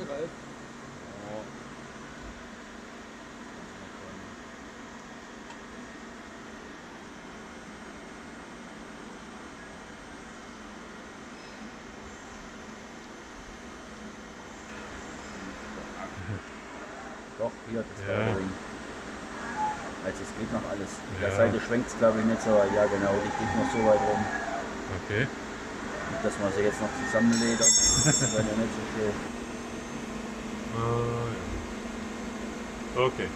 Ralf. Ja. Doch, hier, das Steuerring. Also es geht noch alles. Auf der Seite schwenkt es glaube ich nicht so. Ja genau, die geht noch so weit rum. Okay. Und dass man sie jetzt noch zusammenledern, das wäre ja nicht so schön. Ja. Okay.